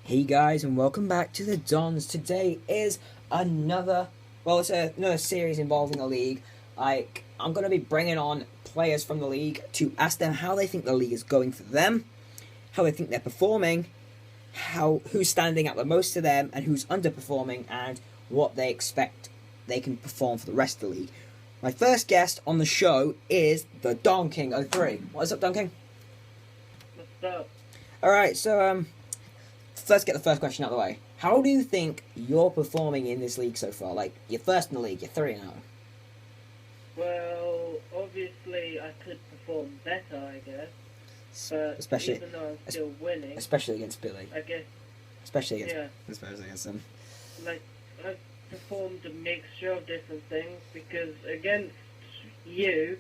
Hey guys, and welcome back to the Dons. Today is another, another series involving the league. I'm going to be bringing on players from the league to ask them how they think the league is going for them, how they think they're performing, who's standing out the most to them, and who's underperforming, and what they expect they can perform for the rest of the league. My first guest on the show is the Donking 03. What is up, Donking? What's up? Alright, so, let's get the first question out of the way. How do you think you're performing in this league so far? Like, you're first in the league, you're 3-0. Well, obviously I could perform better, I guess. But Especially, even though I'm still winning, especially against Billy. I guess, Especially against, yeah, especially against him. like, I've performed a mixture of different things because against you,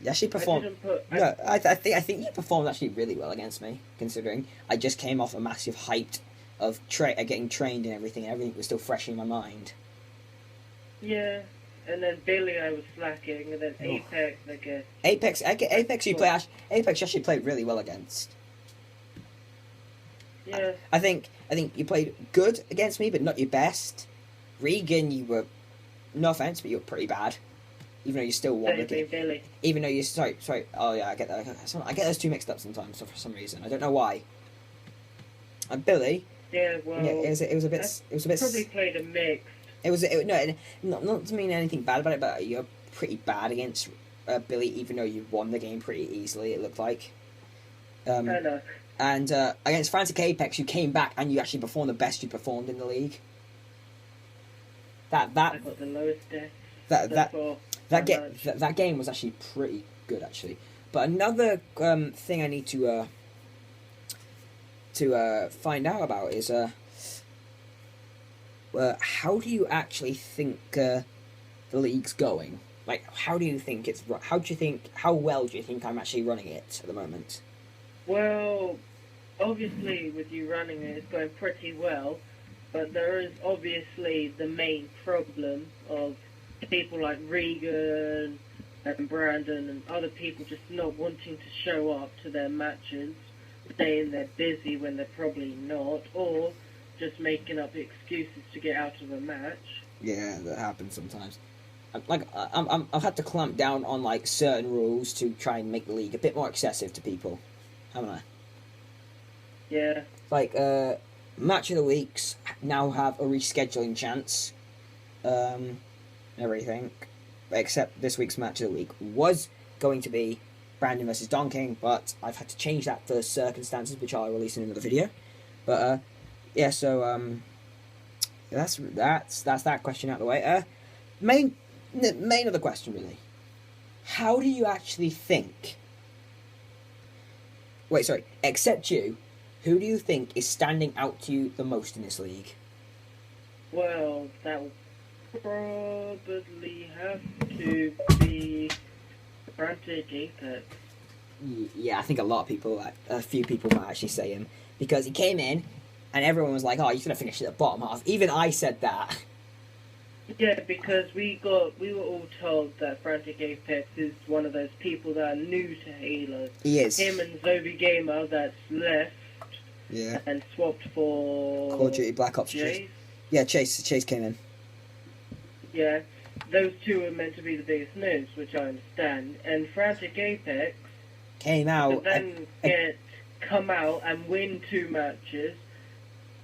You actually I performed. didn't put... No, I think you performed actually really well against me, considering I just came off a massive height of getting trained and everything was still fresh in my mind. Yeah, and then Billy I was slacking, and then Apex, I guess. Apex, Apex you actually played really well against. Yeah. I think you played good against me, but not your best. Regan, you were, no offense, but you were pretty bad. Even though you still won the game. Billy. Even though you sorry. Oh yeah, I get that. I get those two mixed up sometimes for some reason. I don't know why. And Billy. Yeah, well, Yeah, it was a bit. Probably played a mix. Not to mean anything bad about it, but you're pretty bad against Billy, even though you won the game pretty easily. It looked like. I know. And against Frantic Apex, you came back and you actually performed the best you performed in the league. I got the lowest death. That game was actually pretty good, actually. But another thing I need to find out about is how do you actually think the league's going? Like, how well do you think I'm actually running it at the moment? Well, obviously with you running it, it's going pretty well, but there is obviously the main problem of people like Regan and Brandon and other people just not wanting to show up to their matches, saying they're busy when they're probably not, or just making up excuses to get out of a match. Yeah, that happens sometimes. I've had to clamp down on like certain rules to try and make the league a bit more excessive to people, haven't I? Yeah. Like match of the weeks now have a rescheduling chance. Everything, except this week's match of the week was going to be Brandon versus Donking, but I've had to change that for circumstances, which I'll release in another video. But yeah, so that's that question out of the way. Main other question really. How do you actually think? Wait, sorry. Except you, who do you think is standing out to you the most in this league? Well, that would probably have to be Frantic Apex. Yeah, I think a few people might actually say him, because he came in and everyone was like, "Oh, he's gonna finish at the bottom half." Even I said that. Yeah, because we were all told that Frantic Apex is one of those people that are new to Halo. He is. Him and Zoe Gamer that's left. Yeah. And swapped for Call of Duty Black Ops. Chase. Yeah, Chase came in. Yeah, those two are meant to be the biggest news, which I understand. And Frantic Apex came out come out and win 2 matches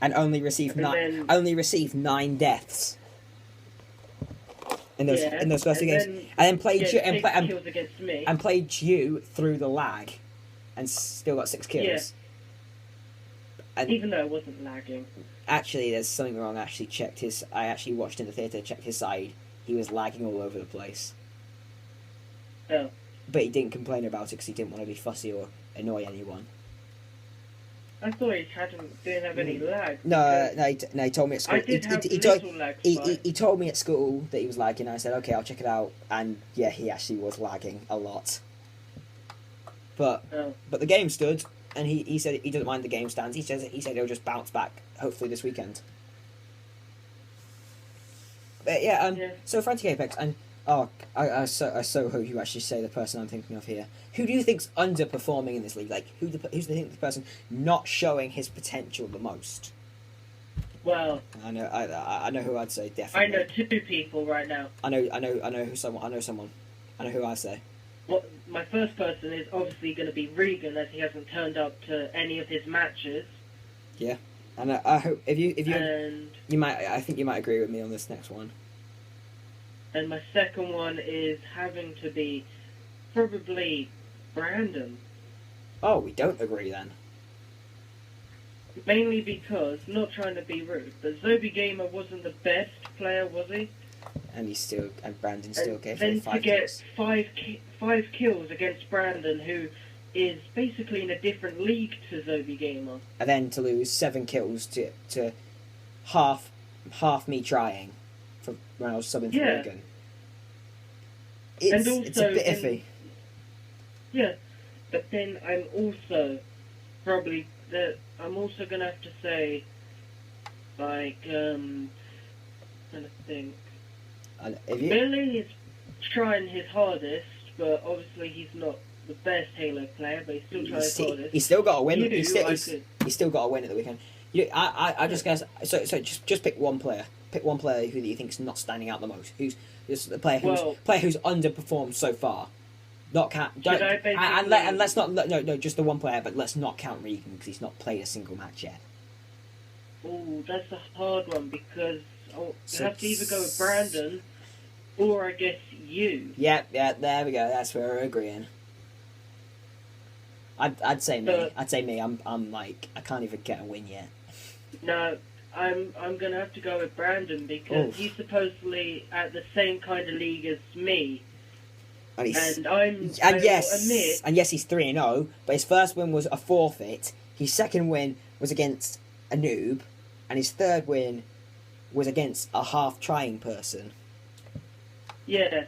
and only received 9 deaths in those first 2 games, and then played you kills against me and played you through the lag, and still got 6 kills. Yeah. And even though it wasn't lagging. Actually, there's something wrong. I actually watched in the theatre, checked his side. He was lagging all over the place. Oh. But he didn't complain about it because he didn't want to be fussy or annoy anyone. I thought he didn't have any lag. No, he told me at school. I did have little lag. He told me at school that he was lagging. I said, okay, I'll check it out. And yeah, he actually was lagging a lot. But the game stood. And he said he doesn't mind the game stands. He said he'll just bounce back, hopefully this weekend. But yeah, so Frantic Apex, and I so hope you actually say the person I'm thinking of here. Who do you think's underperforming in this league? Like, who's the person not showing his potential the most? Well, I know. I know who I'd say I definitely. know two people right now. I know who someone. I know someone. I know who I say. What my first person is obviously going to be Regan, as he hasn't turned up to any of his matches. Yeah, and I hope And you might. I think you might agree with me on this next one. my second one is having to be probably Brandon. Oh, we don't agree then. Mainly because, not trying to be rude, but Zobi Gamer wasn't the best player, was he? And Brandon still gave then him 5 to get kills. five kills against Brandon, who is basically in a different league to Zobi Gamer. And then to lose 7 kills to half me trying for when I was subbing for Yeah. Regan. And also It's a bit iffy. Yeah, but then I'm also gonna have to say, like, trying to think. And if you, Billy is trying his hardest, but obviously he's not the best Halo player, but he's still trying his hardest. he's still got a win. You, He's still got a win at the weekend. I just guess. So just pick one player. Pick one player who you think's not standing out the most. Who's the player who's underperformed so far. Not count. Don't, and let's not no just the one player, but let's not count Regan because he's not played a single match yet. Oh, that's a hard one because you have to either go with Brandon or I guess you. Yeah, there we go. That's where we're agreeing. I'd say me. I'd say me. I'm like I can't even get a win yet. No, I'm gonna have to go with Brandon because he's supposedly at the same kind of league as me. And yes, he's 3-0, but his first win was a forfeit. His second win was against a noob, and his third win was against a half-trying person. Yeah,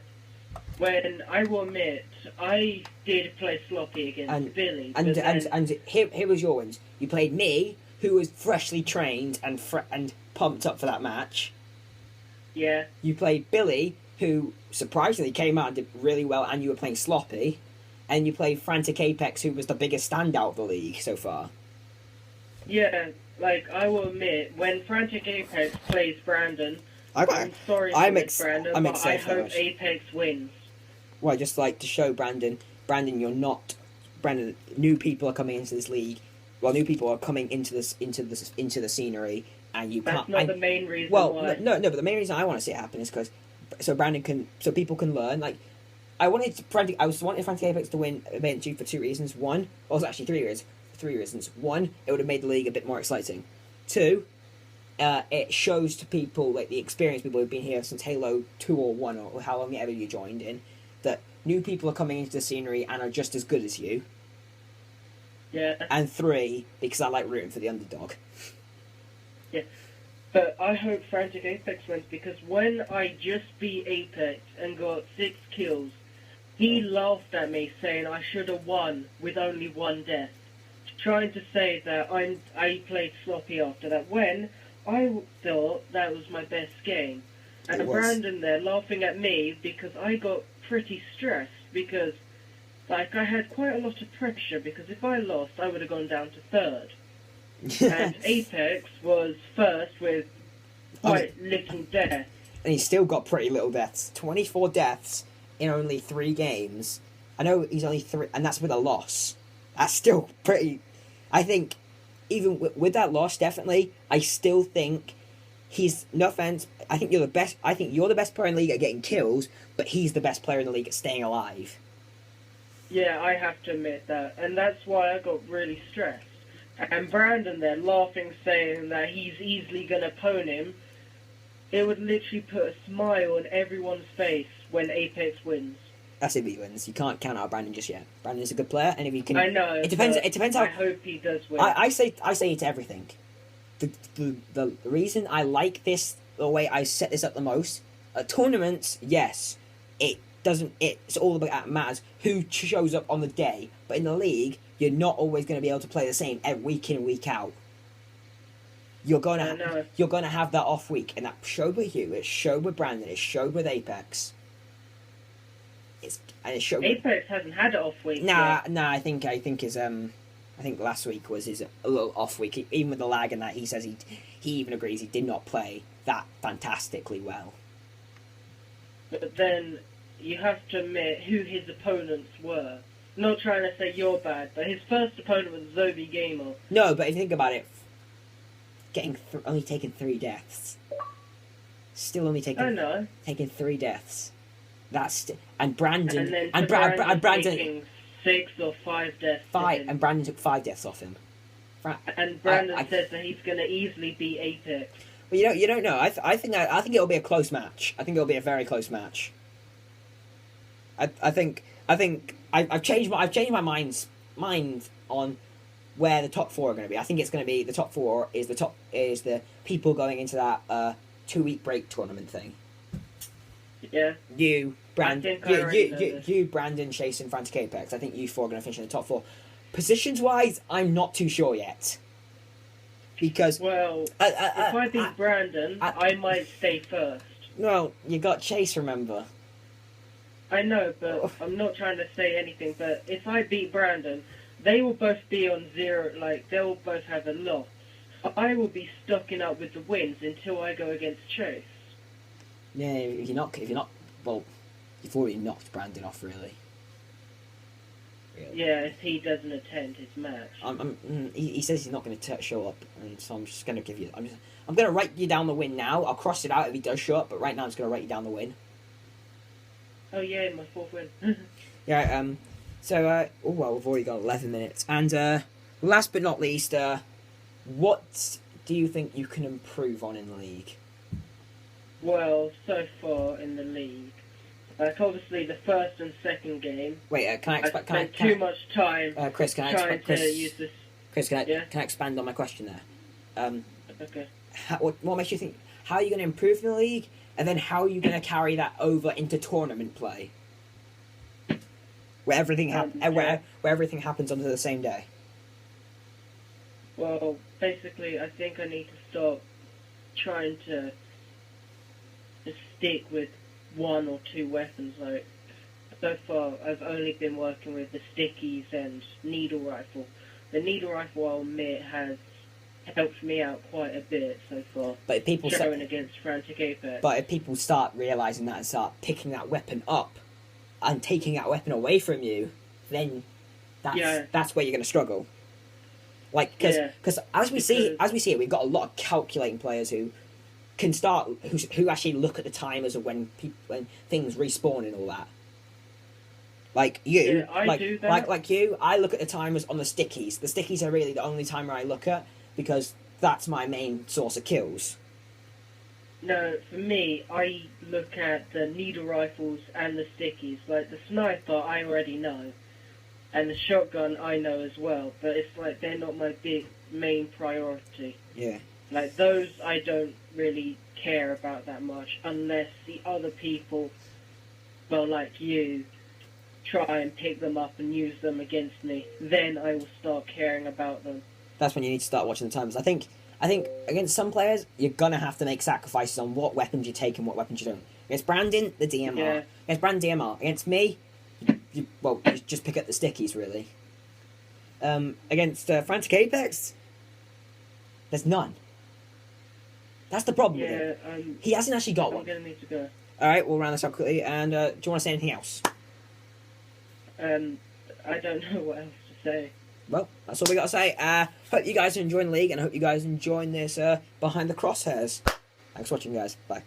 when I will admit, I did play sloppy against Billy. And here was your wins. You played me, who was freshly trained and pumped up for that match. Yeah. You played Billy, who surprisingly came out and did really well, and you were playing sloppy. And you played Frantic Apex, who was the biggest standout of the league so far. Yeah, like, I will admit, when Frantic Apex plays Brandon, I'm sorry for Brandon, but I hope Apex wins. Well, just like to show Brandon, you're not... Brandon, new people are coming into this league. Well, new people are coming into the scenery, and you can't... That's not the main reason why. No, but the main reason I want to see it happen is because... So people can learn, like... I wanted Frantic Apex to win eventually for 2 reasons. One, well, it was actually 3 reasons. 3 reasons. One, it would have made the league a bit more exciting. 2, it shows to people, like the experienced people who've been here since Halo 2 or 1 or how long ever you joined in, that new people are coming into the scenery and are just as good as you. Yeah. And 3, because I like rooting for the underdog. Yeah. But I hope Frantic Apex wins because when I just beat Apex and got 6 kills, he laughed at me saying I should have won with only 1 death. Trying to say that I played sloppy after that when I thought that was my best game. And Brandon there laughing at me because I got pretty stressed because like I had quite a lot of pressure because if I lost I would have gone down to 3rd. And Apex was first with quite little death. And he's still got pretty little deaths. 24 deaths in only 3 games. I know he's only 3, and that's with a loss. That's still pretty... I think, even with that loss, definitely, I still think he's... No offense, I think you're the best... I think you're the best player in the league at getting kills, but he's the best player in the league at staying alive. Yeah, I have to admit that. And that's why I got really stressed. And Brandon there laughing, saying that he's easily going to pwn him. It would literally put a smile on everyone's face when Apex wins. That's if he wins. You can't count out Brandon just yet. Brandon's a good player, and if he can... I know. It depends how... I hope he does win. I say it's everything. The reason I like this, the way I set this up the most, at tournaments, yes, it's all about matters who shows up on the day, but in the league, you're not always going to be able to play the same every week in, week out. You're gonna have that off week, and that showed with you. It showed with Brandon. It showed with Apex. It showed. Apex hasn't had an off week. Nah. I think his I think last week was his a little off week. Even with the lag and that, he says he even agrees he did not play that fantastically well. But then you have to admit who his opponents were. Not trying to say you're bad, but his first opponent was Zobi Gamer. No, but if you think about it, only taking 3 deaths. Still only taking 3 deaths. And Brandon and Brandon taking 6 or 5 deaths. 5 and Brandon took 5 deaths off him. And Brandon says that he's going to easily beat Apex. Well, you don't know. I think it'll be a close match. I think it'll be a very close match. I think I've changed my mind on where the top 4 are going to be. I think it's going to be the top 4 is the people going into that 2-week break tournament thing. Yeah. You, Brandon, Brandon, Chase, and Frantic Apex. I think you 4 are going to finish in the top 4. Positions wise, I'm not too sure yet. Because if I beat Brandon, I might stay first. No, you got Chase. Remember. I know, but I'm not trying to say anything. But if I beat Brandon, they will both be on 0. Like they'll both have a loss. I will be stocking up with the wins until I go against Chase. Yeah, if you're not, well, you've already knocked Brandon off, really. Yeah, if he doesn't attend his match. He says he's not going to show up, and so I'm just going to give you. I'm going to write you down the win now. I'll cross it out if he does show up, but right now I'm just going to write you down the win. Oh yeah, my 4th win. Yeah. So we've already got 11 minutes, and last but not least, what do you think you can improve on in the league? Well, so far in the league, like obviously the first and second game. Wait, can I spent too much time Chris, trying to use this. Chris, can I expand on my question there? Okay. What makes you think? How are you going to improve in the league, and then how are you going to carry that over into tournament play, where everything where everything happens under the same day? Well, basically, I think I need to stop trying to stick with 1 or 2 weapons. Like, so far, I've only been working with the stickies and needle rifle. The needle rifle, I'll admit, has helped me out quite a bit so far. But if people going against Frantic Apex. But if people start realizing that and start picking that weapon up and taking that weapon away from you, then that's where you're going to struggle. Like, because as we see it, we've got a lot of calculating players who can start who actually look at the timers of when things respawn and all that. Like you, do that. Like you, I look at the timers on the stickies. The stickies are really the only timer I look at because that's my main source of kills. No, for me, I look at the needle rifles and the stickies. Like the sniper, I already know. And the shotgun I know as well, but it's like they're not my main priority. Yeah. Like those I don't really care about that much unless the other people, well like you, try and pick them up and use them against me. Then I will start caring about them. That's when you need to start watching the timers. I think against some players, you're going to have to make sacrifices on what weapons you take and what weapons you don't. Against Brandon, the DMR. Yeah. Against Brandon, DMR. Against me, you just pick up the stickies, really. Against Frantic Apex, there's none. That's the problem with him. He hasn't actually got one. I'm going to need to go. Alright, we'll round this up quickly. And do you want to say anything else? I don't know what else to say. Well, that's all we got to say. Hope you guys are enjoying the league, and I hope you guys are enjoying this Behind the Crosshairs. Thanks for watching, guys. Bye.